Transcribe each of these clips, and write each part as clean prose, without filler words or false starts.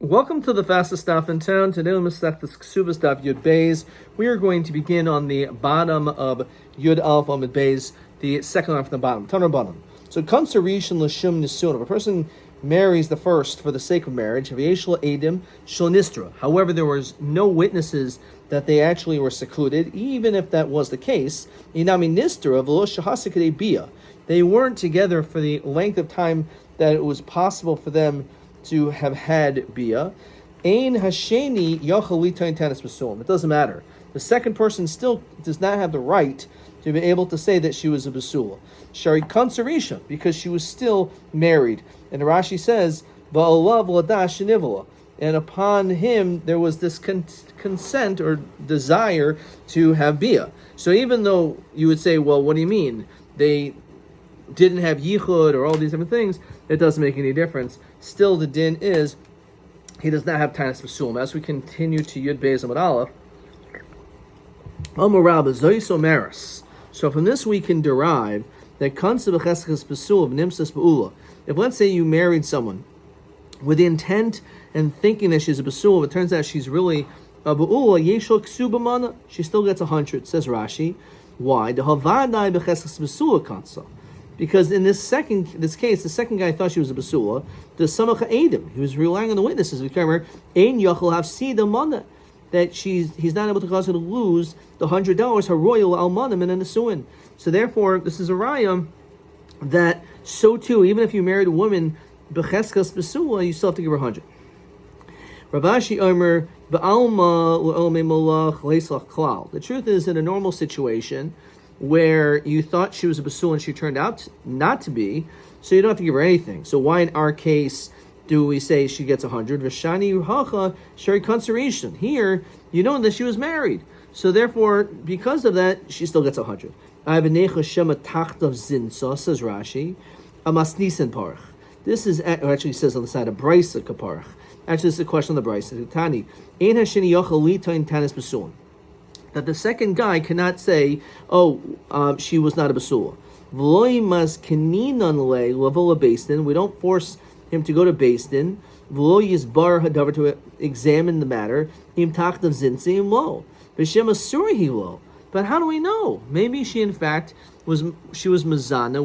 Welcome to the fastest daf in town. Today we start the Ketubot daf Yud Beis. We are going to begin on the bottom of Yud Alf Amud Beis, the second line from the bottom. Taner bottom. So it comes to Rishon L'Shum Nisun. If a person marries the first for the sake of marriage, Havyesh Edim Shel Nistra. However, there was no witnesses that they actually were secluded. Even if that was the case, Inami Nistra V'lo Shahasik Bia. They weren't together for the length of time that it was possible for them to have had bia. Ein hasheni yachal litain tanis b'sulam. It doesn't matter. The second person still does not have the right to be able to say that she was a basula. Shari kansarisha, because she was still married. And Rashi says, Ba'alav ladash nivala. And upon him there was this consent or desire to have bia. So even though you would say, well, what do you mean? They didn't have yichud or all these different things, it doesn't make any difference. Still, the din is he does not have tanis b'sulam. As we continue to Yud Beis Amud Aleph, Amar Rabbi Zoyso Maris. So from this we can derive that kansa b'cheskes b'sulam nimsas b'ula. If let's say you married someone with the intent and thinking that she's a b'sulam, it turns out she's really a b'ula yeshol ksuba mana. She still gets 100. Says Rashi. Why? The havadai b'cheskes b'sula kansa. Because in this case, the second guy thought she was a basula. The samacha edim, he was relying on the witnesses. Remember, ein yachol hafsida mana, that he's not able to cause her to lose the $100 her royal almanim and a nesuin. So therefore, this is a raya that so too, even if you married a woman becheskas basula, you still have to give her 100. Ravashi Omer ba'alma le'olmei molach leislach klal. The truth is, in a normal situation where you thought she was a basula and she turned out not to be, so you don't have to give her anything. So why in our case do we say she gets 100? V'shani hacha shari conservation. Here, you know that she was married. So therefore, because of that, she still gets 100. Avenecha shema tachtav zinsa, says Rashi, amasnisen parach. This is, actually says on the side of Brisa kaparach. Actually, this is a question on the Brisa. Tani, ein hashini yachal litain tanis basulim. That the second guy cannot say, she was not a basula. We don't force him to go to Beis Din. To examine the matter. But how do we know? Maybe she in fact was mazana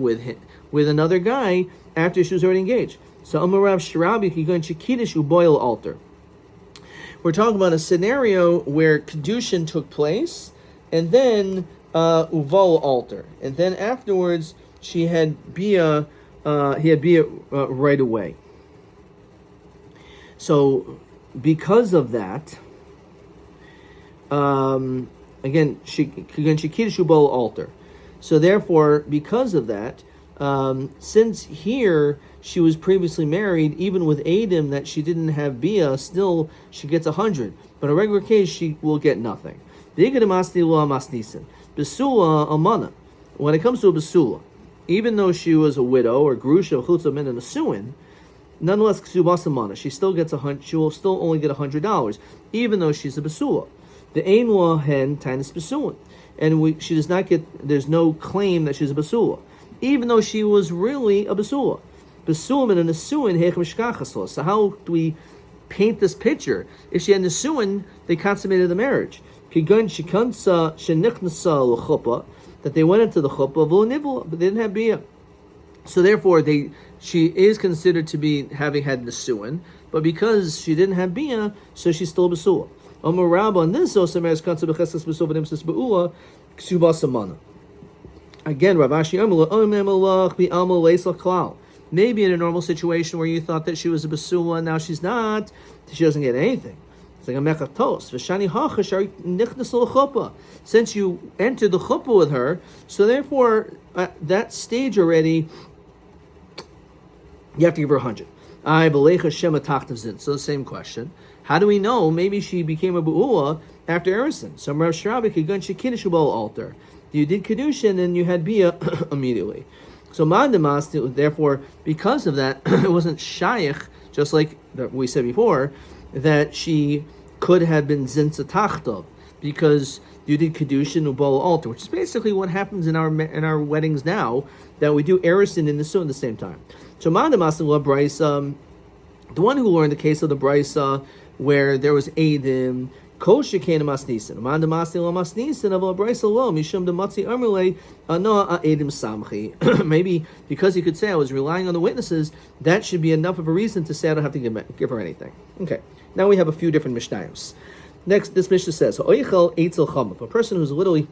with another guy after she was already engaged. So Amarav Shirabi Kigan Chikidish Uboil altar. We're talking about a scenario where kedushin took place, and then uval altar, and then afterwards she had bia. He had bia right away. So, because of that, again, she kiddush uval altar. So therefore, because of that, since here she was previously married, even with Adam that she didn't have bia, still she gets 100. But in a regular case, she will get nothing. Besula amana. When it comes to a besula, even though she was a widow or grusha chutza min and a suin, nonetheless ksubas amana, she still gets 100. She will still only get $100, even though she's a besula. The ein hen tainus besuin, and she does not get. There's no claim that she's a besula, even though she was really a besula. Besulim and a nesuin heichem shkachaslos. So how do we paint this picture? If she had nesuin, they consummated the marriage. Kigun shikansa shenichnasa l'chuppah, that they went into the chuppah of l'nivla, but they didn't have bia. So therefore, she is considered to be having had nesuin, but because she didn't have bia, so she's still besula. Amar Rabba on this also marries kansa b'cheskas besula v'nimsas beula ksubas amana. Again, Ravashi Amar l'omemelach bi'amal leislach klal. Maybe in a normal situation where you thought that she was a basula and now she's not, she doesn't get anything. It's like a mechatos. V'shani hachashar nichnas l'chuppah. Since you entered the chuppah with her, so therefore at that stage already, you have to give her 100. I belecha shema tachtav zin. So the same question. How do we know? Maybe she became a bu'ula after Erison. So Rav Shrabi kigun shekiddush ubal altar. You did kedushin and you had bia immediately. So mandamas, therefore, because of that, it wasn't shaykh, just like we said before, that she could have been zinsa tachtov, because you did kedushin ubal altar, which is basically what happens in our weddings now, that we do erison and nesuin at the same time. So mandamas la brisa The one who learned the case of the Brisa where there was Eidim, Kosher came to Masnisin. Amanda Masni la Masnisin of a Brisa lo Mishum de Matzi Amrle Anoa Eidim Samchi. Maybe because he could say I was relying on the witnesses, that should be enough of a reason to say I don't have to give her anything. Okay. Now we have a few different Mishnayos. Next, this Mishnah says, Oichel Eitzel Chamav, a person who's literally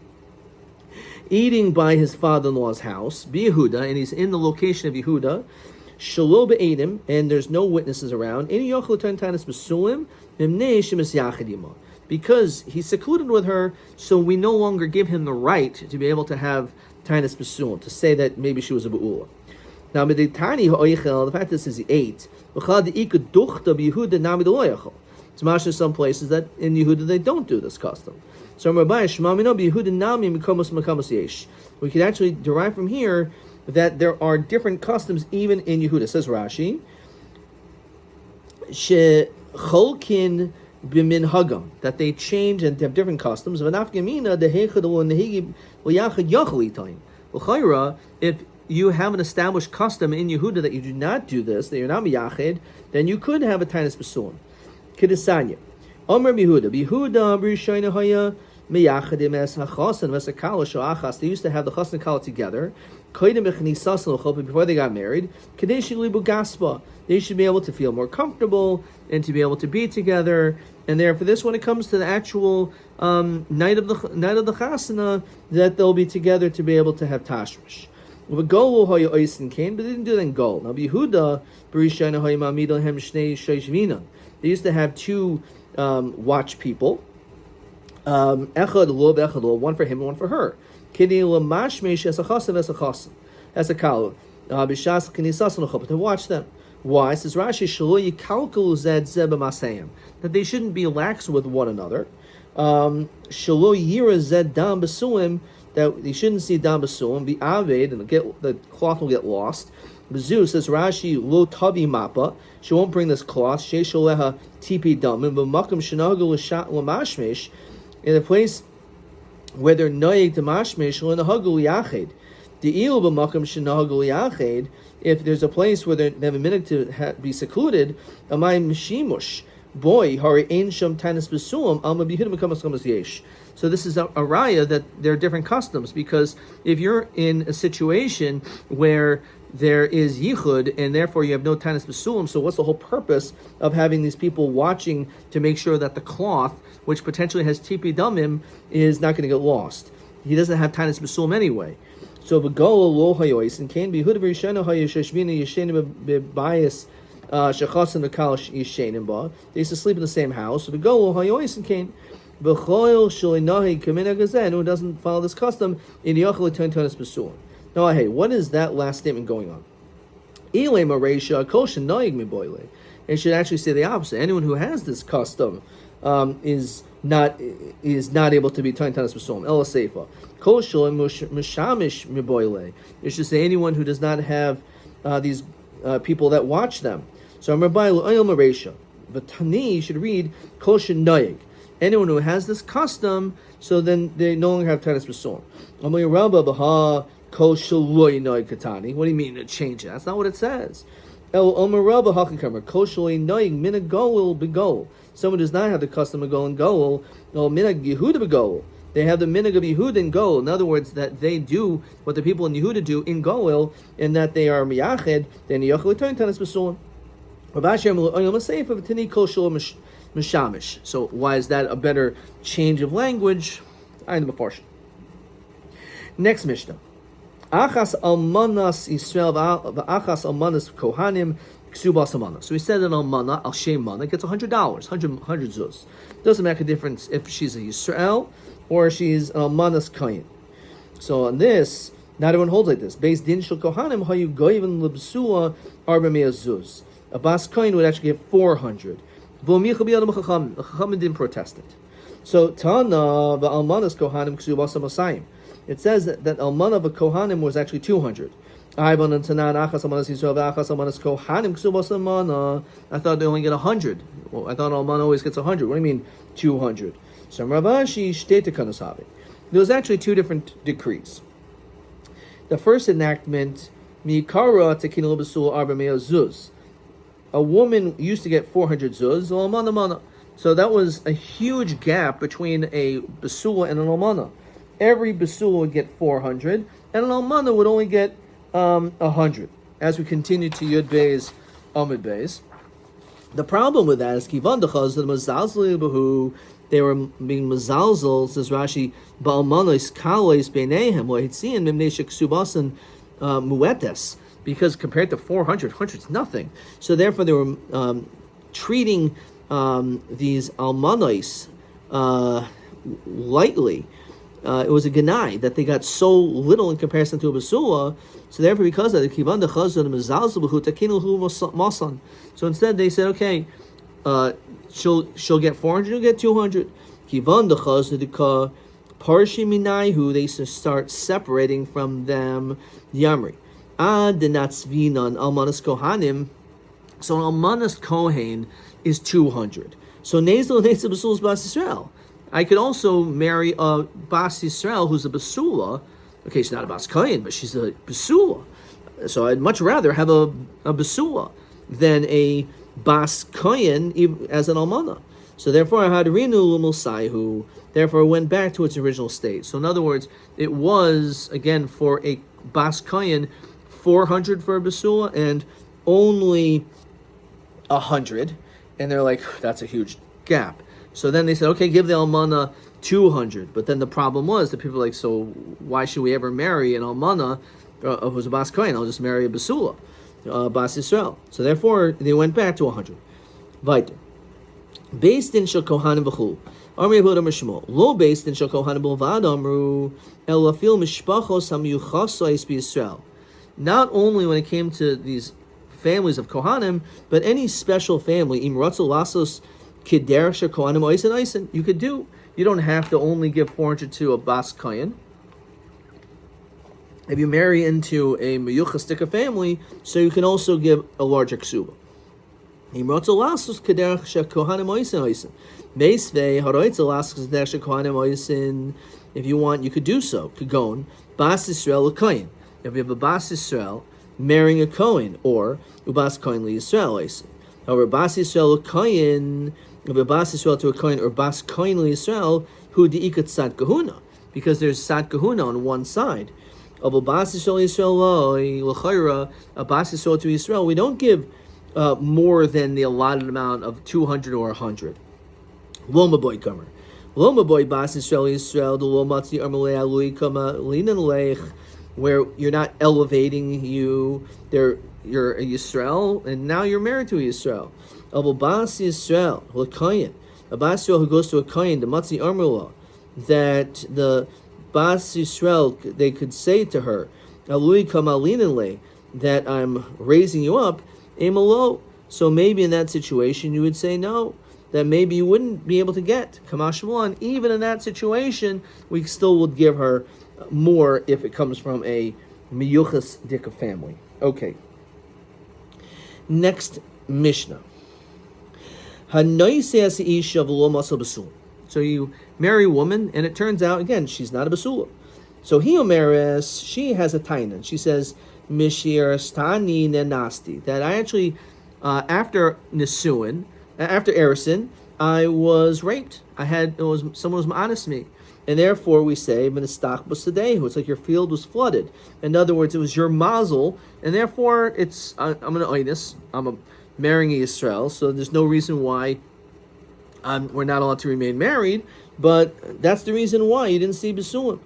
eating by his father-in-law's house, Be Yehuda, and he's in the location of Yehuda, Shalo be'edim, and there's no witnesses around. Because he's secluded with her, so we no longer give him the right to be able to have tainus besulim, to say that maybe she was a be'ula. Now, the fact that this is he ate. It's mashma in some places that in Yehuda they don't do this custom. So we can actually derive from here that there are different customs even in Yehuda. Says Rashi, Shecholkin b'min hagam, that they change and have different customs. If you have an established custom in Yehuda that you do not do this, that you're not miyachid, then you could have a tainus besulim. Kedesanya, Omer Yehuda, Yehuda b'rishayna haya miyachadim es hachasan v'sakala shoachas. They used to have the chas and kala together. Before they got married, they should be able to feel more comfortable and to be able to be together. And therefore, this when it comes to the actual night of the chasana, that they'll be together to be able to have tashmish. But they didn't do that in Gol. Now, Yehuda, they used to have two watch people, one for him and one for her. To watch them. Why? Says Rashi, that they shouldn't be lax with one another. That they shouldn't see dam basulim, be aved, and the cloth will get lost. Bezu says Rashi, lo tabi mappa, she won't bring this cloth. Sheisholeha tipi damim, but makam shenagu l'mashmesh, in a place where they're noyeg to mashmesh l'nahagul yached. The il b'makam shenahagul yached, if there's a place where they have a minute to be secluded, amay mishimush, boy, hari ein sham tanis besulam, alma bihudim b'kamas kamas yesh. So this is a raya that there are different customs, because if you're in a situation where there is yichud and therefore you have no tanis besulim, so what's the whole purpose of having these people watching to make sure that the cloth, which potentially has tipi damim, is not going to get lost? He doesn't have tanis besulim anyway. So v'gol lo hayois and can be hudav rishana hayishashvina yeshenim b'bayis shechasan v'kal yeshenim ba. They used to sleep in the same house. So v'gol lo hayois and can. Who doesn't follow this custom in Yachal turn tanis besulim. Now, hey, what is that last statement going on? It should actually say the opposite. Anyone who has this custom is not able to be tanis besulim. Ela seifa. Kol shulim mishamish miboile. It should say anyone who does not have these people that watch them. So Rabbi L'Ayil Maresha. But Tani should read Kol Noyeg. Anyone who has this custom, so then they no longer have tanis besulim. Amay Rabba Baha. What do you mean to change it? That's not what it says. Someone does not have the custom of Gol and Gol. They have the minhag of Yehuda and Gol. In other words, that they do what the people in Yehuda do in Gol, and that they are miyached. Then Yachal turn tanis besulim. So why is that a better change of language? Next Mishnah. Achas almanas Yisrael v'achas almanas kohanim ksubas almanas. So we said that almana al shem mana gets $100, 100 zuz. Doesn't make a difference if she's a Yisrael or she's an almanas kohen. So on this, not everyone holds like this. Based din shel kohanim hayu goyven lebsua arba mea zuz. A bas kohen would actually get 400. V'omicha b'yadam chacham. The chachamim didn't protest it. So tana v'almanas kohanim ksubas amasayim. It says that almana of a kohanim was actually 200. I thought they only get 100. Well, I thought almana always gets 100. What do you mean 200? So Ravashi shteta kanasavi. There was actually two different decrees. The first enactment, mikara tekin lebesul arba mea zuz. a woman used to get 400 zuz, almana mana. So that was a huge gap between a basula and an almana. Every basula would get 400, and an almana would only get 100. As we continue to Yud Beis, Amud Beis, the problem with that is kivan dechaz the mazalzel behu, they were being mazalzel, says Rashi, ba'almanos kalois beinehem lohitzin mimnei sheksubasan muetes, because compared to 400, 100 is nothing. So therefore they were treating these almanos lightly. It was a genai that they got so little in comparison to a basula. So therefore, because of the kivan dechazon mezalzel behu takinu masan. So instead, they said, okay, she'll get 400, you'll get 200. Kivan dechazon deka parshi minayhu. They start separating from them yamri. Ad denatzvinan almanas kohanim. So an almanas kohen is 200. So nezel nezel basulas bas Yisrael. I could also marry a Bas Yisrael who's a Basula. Okay, she's not a Bas Kohen, but she's a Basula. So I'd much rather have a Basula than a Bas Kohen as an Almana. So therefore, I had Rinu Lumulsaihu. Therefore, it went back to its original state. So in other words, it was, again, for a Bas Kohen, 400 for a Basula and only 100. And they're like, that's a huge gap. So then they said, okay, give the almana 200. But then the problem was that people were like, so why should we ever marry an almana who's a bas kohen? I'll just marry a basula, bas Yisrael. So therefore, they went back to 100. Weiter. Based in shel kohanim v'chul. Amri Yehuda Mishmol. Lo based in shel kohanim b'lvad amru el lafil mishpachos hamiyuchasais b'Yisrael. Not only when it came to these families of kohanim, but any special family, im ratzol lasos you could do. You don't have to only give 400 to a bas kohen. If you marry into a meyuchastika family, so you can also give a larger ksuba. If you want, you could do so. Kagon bas Yisrael a kohen. If you have a bas Yisrael marrying a kohen, or ubas kohen li Yisrael. However, bas Yisrael a kohen. Of a bas Yisrael to a kohen or bas kohen Yisrael who diikat sad kahuna, because there's sad kahuna on one side. Of a bas Yisrael l'chayra, a bas Yisrael to Yisrael, we don't give more than the allotted amount of 200 or 100. Loma boy comer, loma boy bas Yisrael the lomatzi armalei alui kama linan lech, where you're not elevating you. You're a Yisrael, and now you're married to a Yisrael. Of a Bas Yisrael, a Kohen, a Bas Yisrael who goes to a Kohen, the Matzi Armula, that the Bas Yisrael, they could say to her, Alui Kamalinale, that I'm raising you up, Emalo. So maybe in that situation you would say no, that maybe you wouldn't be able to get Kamashmalan. Even in that situation, we still would give her more if it comes from a Miyuchas Dika family. Okay. Next Mishnah. So you marry a woman, and it turns out, again, she's not a basula. So Hiomeres, she has a tainan. She says, Mishir stani nenasti, that I actually, after Nisuin, after Erison, I was raped. Someone was honest me. And therefore we say, it's like your field was flooded. In other words, it was your mazel, and therefore I'm an oinus, I'm marrying a Yisrael, so there's no reason why we're not allowed to remain married, but that's the reason why you didn't see Besulim.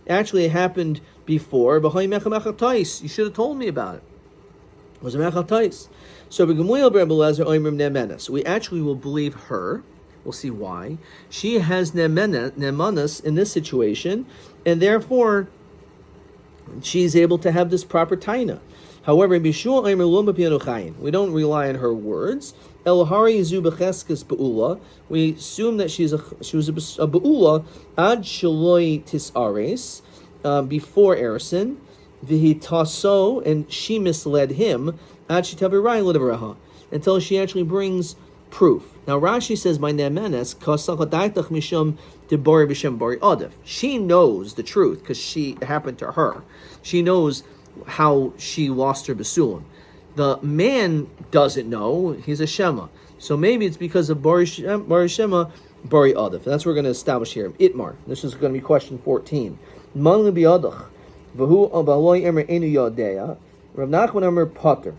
Actually, it happened before. You should have told me about it. It was a mechal tais. So we actually will believe her. We'll see why. She has nemanas in this situation, and therefore she's able to have this proper taina. However, we don't rely on her words. We assume that she was a be'ula ad shaloi tisares, before Erison, v'hitaso, and she misled him ad shitabirai l'devraha, until she actually brings proof. Now Rashi says, "My nemenes kasachadaitach mishum debori b'shem bari adif." She knows the truth because it happened to her. She knows how she lost her basulim. The man doesn't know; he's a shema. So maybe it's because of bari shema, bari adif. That's what we're going to establish here. Itmar. This is going to be question 14. Man biadach, v'hu abaloi emer enu yodea. Rav Nachman emer potter.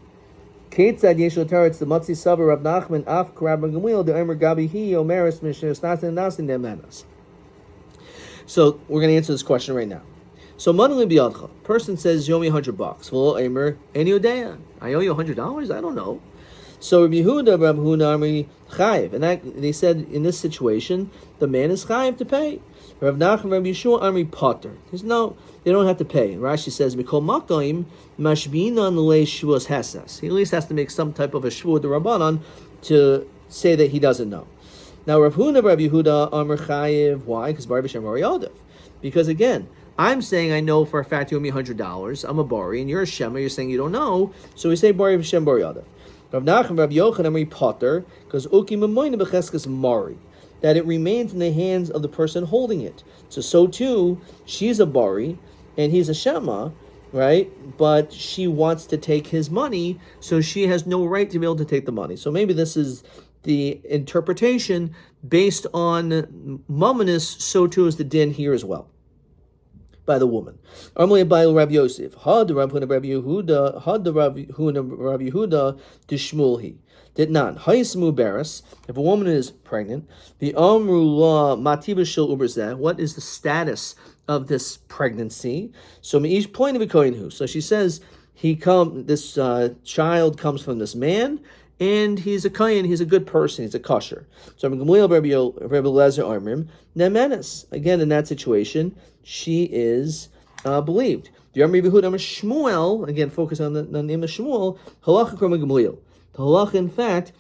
Ketzad yeshul teretz the matzi savar Rav Nachman af Rabbi Gamliel the emer gabi hi omeres mishner snasin nasin demanas. So we're going to answer this question right now. So manli biyadcha. Person says, "Yomi $100." Well, Emer enu yodea. I owe you $100. I don't know. So Rabbi Yehuda Amri chayiv, and that they said in this situation the man is chayiv to pay. Rav Nachman Rabbi Yeshua Amri potter. There's no, they don't have to pay. And Rashi says Mikol Makoim Mashbinan Le Shvuas Hesas. He at least has to make some type of a shvua the Rabbanan to say that he doesn't know. Now Rav Huna Rabbi Yehuda Amri chayiv. Why? Because Baruch Hashem Bari Yadav. Because again, I'm saying I know for a fact you owe me $100. I'm a bari, and you're a shema. You're saying you don't know, so we say Baruch Hashem Bari Yadav. Rav Nachman, Rav Yochanan, Amri Potter, because Uki Mamoina Becheskes Mari, that it remains in the hands of the person holding it. So too, she's a bari, and he's a shema, right? But she wants to take his money, so she has no right to be able to take the money. So maybe this is the interpretation based on mumminess, so too is the din here as well. By the woman. Amalei Bail Rabbi Yosef. Had the Rabbi Yehuda. Had the Rabbi Yehuda to Shmuelhi. Did not. Hayismu Beres. If a woman is pregnant, the Amru La Matiba Shil Uberzeh. What is the status of this pregnancy? So each point of a kohenhu. So she says this child comes from this man, and he's a kohen, he's a good person, he's a kosher. So Rabbi Lezer Armrim Nemenes. Again, in that situation, she is believed. The Shmuel, again, focus on the name of Shmuel, halacha Rabbi Gamliel. The halacha, in fact,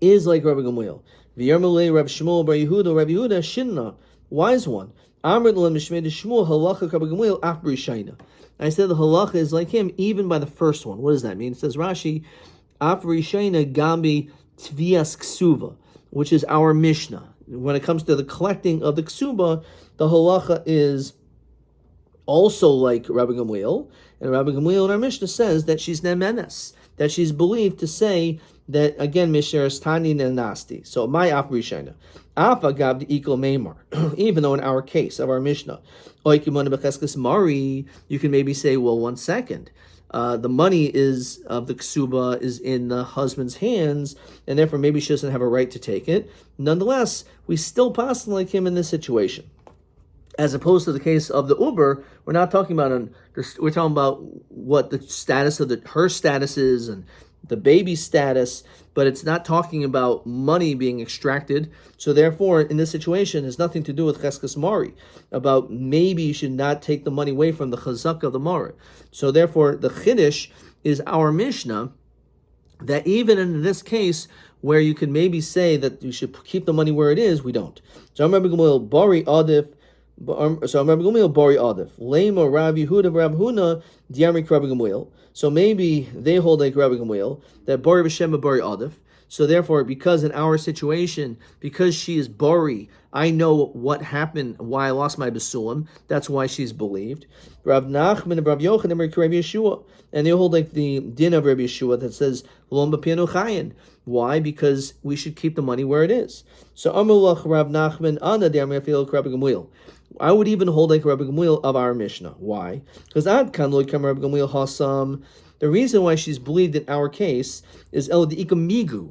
is like Rabbi Gamliel. The Rabbi Shmuel Bar Yehuda, Rabbi Yehuda Shinna, wise one. Amr Mishmei Shmuel halacha Rabbi Gamliel afbri shaina. I said the halacha is like him even by the first one. What does that mean? It says Rashi, afbri shaina gambi tvias ksuva, which is our Mishnah. When it comes to the collecting of the ksuba, the halacha is also like Rabbi Gamliel, and Rabbi Gamliel in our Mishnah says that she's nemenes, that she's believed to say that, again, Misheres Tani Nasti. So my Afri Shaina. Afa Gab the Equal Maymar. Even though in our case of our Mishnah, Mari, you can maybe say, well, 1 second. The money is of the ksuba is in the husband's hands, and therefore maybe she doesn't have a right to take it. Nonetheless, we still pass like him in this situation. As opposed to the case of the Uber, we're not talking about we're talking about what the status of her status is and the baby's status, but it's not talking about money being extracted. So therefore, in this situation, it has nothing to do with Cheskes Mari, about maybe you should not take the money away from the Chazak of the Mari. So therefore, the Chiddush is our Mishnah, that even in this case, where you can maybe say that you should keep the money where it is, we don't. So I'm Rabbi Gamliel Bari Adif. So I'm Rabbi Gamliel Bari Adif. Lema Rabbi Yehuda Rabbi Huna Diamrik Rabbi Gamliel. So maybe they hold like Rabbi Gamliel that Bari B'Shem Bari Adif. So therefore, because in our situation, because she is Bari, I know what happened, why I lost my Basulim. That's why she's believed. Rav Nachman and Rav Yochanan and Rabbi Yeshua, and they hold like the din of Rabbi Yeshua that says Lom B'Pianu Chayin. Why? Because we should keep the money where it is. So Amulach Rav Nachman Ana Diamrafil Rabbi Gamliel. I would even hold like Rabbi Gamliel of our Mishnah. Why? Because Ad Kan Lo Kam Rabbi Gamliel Hasam. The reason why she's believed in our case is El Migu.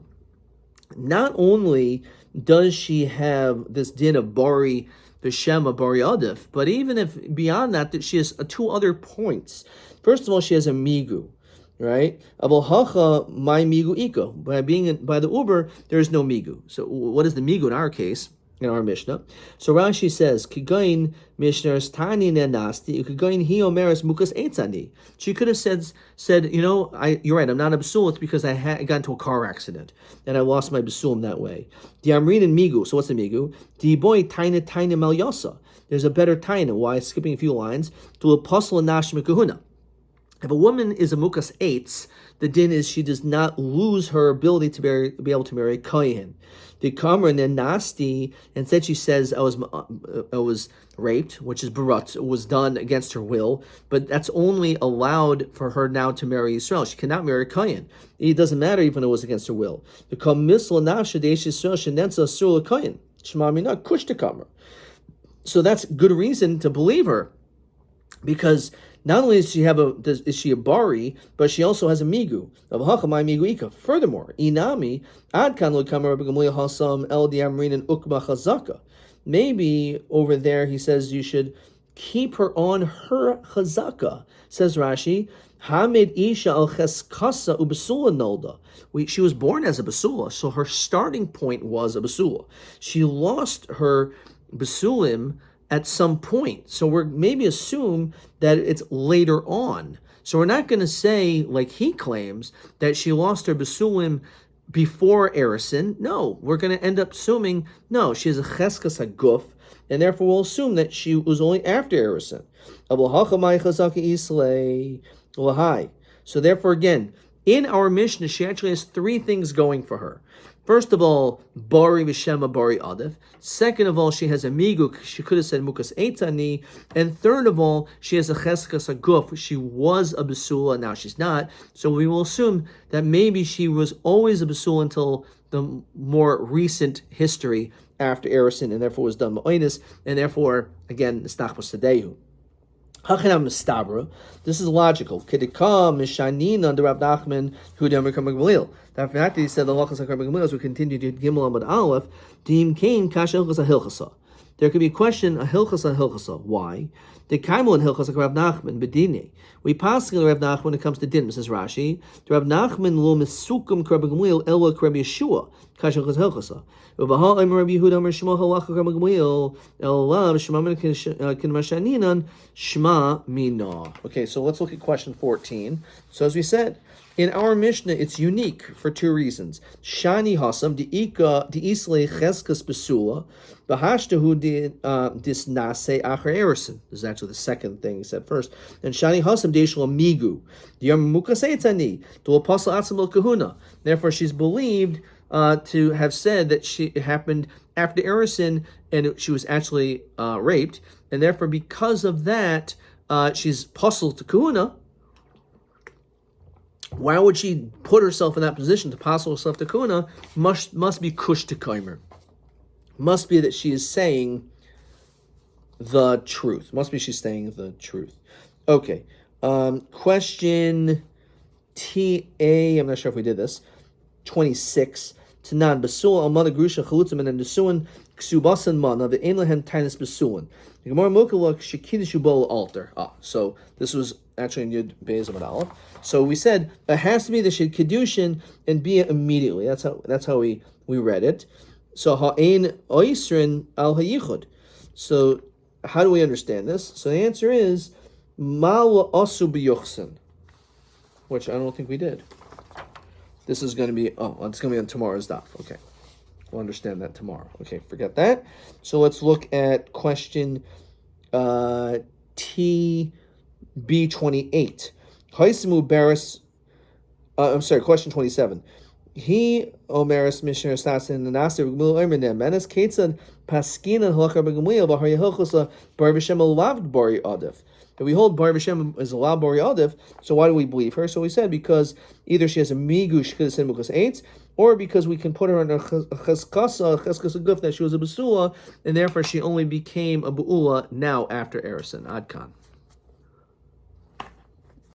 Not only does she have this din of Bari B'Shema Bari Adif, but even if beyond that she has 2 other points. First of all, she has a Migu, right? Abul Hacha my Migu Iko. By the Uber, there is no Migu. So what is the Migu in our case? In our Mishnah. So Rashi says, Kigain Mishnah's Tani Nasti, Kigain Hi Omeres Mukas Eitzani. She could have said, you're right, I'm not a Basul, it's because I got into a car accident and I lost my Basul that way. The Amrin and Migu. So what's the Migu? The boy Taina Malyosa. There's a better Taina. Why? Skipping a few lines. To Apostle and Nash Mikahuna. If a woman is a mukas eitz, the din is she does not lose her ability to be able to marry kohen. The kamra nasti, and said she says I was raped, which is barat, was done against her will, but that's only allowed for her now to marry Israel. She cannot marry kohen. It doesn't matter even if it was against her will. The kam misla nafsha deish Israel shenenza sur kohen shema mina kush to kamra. So that's good reason to believe her, because not only is she a bari, but she also has a migu. Furthermore, inami ad kan lo kamar Rabbi Gamliel hasam el diamrin and ukma chazaka. Maybe over there he says you should keep her on her chazaka. Says Rashi, Hamid isha al cheskasa ubasula nolda. She was born as a basula, so her starting point was a basula. She lost her basulim at some point. So we're maybe assume that it's later on. So we're not going to say, like he claims, that she lost her basulim before Erison. No, we're going to end up assuming, no, she has a cheskas haguf, and therefore we'll assume that she was only after Erison. So therefore, again, in our Mishnah, she actually has three things going for her. First of all, Bari Vishema Bari Adif. Second of all, she has a Miguk. She could have said Mukas Eitani. And third of all, she has a Cheskas Aguf. She was a Basula, now she's not. So we will assume that maybe she was always a Basula until the more recent history after Erison, and therefore was done Ma'oinis, and therefore, again, Nisnach Basadehu. This is logical. Kedikam Mishanin under Rav Nachman who Rabbi Gamliel. That fact that he said the halachas of Rabbi Gamliel, as we continue to Gimel Amud Aleph, Dim Kain Kasha Hilchasa Hilchasa. There could be a question a Hilchasa. Why? The Kaimel and Hilchasa Rav Nachman Bedine. We pass the Rav Nachman when it comes to din. Says Rashi, the Rav Nachman lo Misukum Rabbi Gamliel Elwa Rabbi Yeshua Kasha Hilchasa. Uvaha Omer Rabbi Yehuda Omer Shema Halacha Rabbi Gamliel Elav Shema Min Kinmashaninan Shema Mina. Okay, so let's look at question 14. So as we said, in our Mishnah, it's unique for two reasons. Shani Hasam Diika Diisle Cheskas Besula Bahashtahu Disnase Acher Erison. This is actually the second thing he said first. And Shani Hasam Deishla Migu Diyam Mukaseitani to Apostle Atzam Kahuna. Therefore, she's believed to have said that it happened after Erison and she was actually raped, and therefore because of that she's puzzled to Kahuna. Why would she put herself in that position to puzzle herself to Kahuna? Must be kush to Kaimer. Must be that she is saying the truth. Must be she's saying the truth. Okay. Question TA, I'm not sure if we did this. 26. Tanan Basul Almana Grusha Chalutzim and Nesuan Ksubasan Mana the Einlahem Tinus Basulin. The Gemara Mokalak Shekidishu Bol altar. So this was actually in Yud Beis Amud Aleph. So we said it has to be the Shid Kedushin and be it immediately. That's how we read it. So Ha'ain Oisrin Al Hayichud. So how do we understand this? So the answer is Mal Asu B'Yochsin, which I don't think we did. This is going to be, it's going to be on tomorrow's daf. Okay. We'll understand that tomorrow. Okay, forget that. So let's look at question TB28. Question 27. He Omeris Mishnah Stasin the Nasir Gmul Erminem Menes Ketzan Paskina Halachar Begamliel Bahar Yehilchasa Bar B'Shem Alavd Bari Adif. If we hold Bar B'Shem is a la Bari Adif, so why do we believe her? So we said because either she has a migu, she could have said Mukas Eitz, or because we can put her under a cheskasa guf that she was a basula, and therefore she only became a bu'ula now after Erison. Adkan.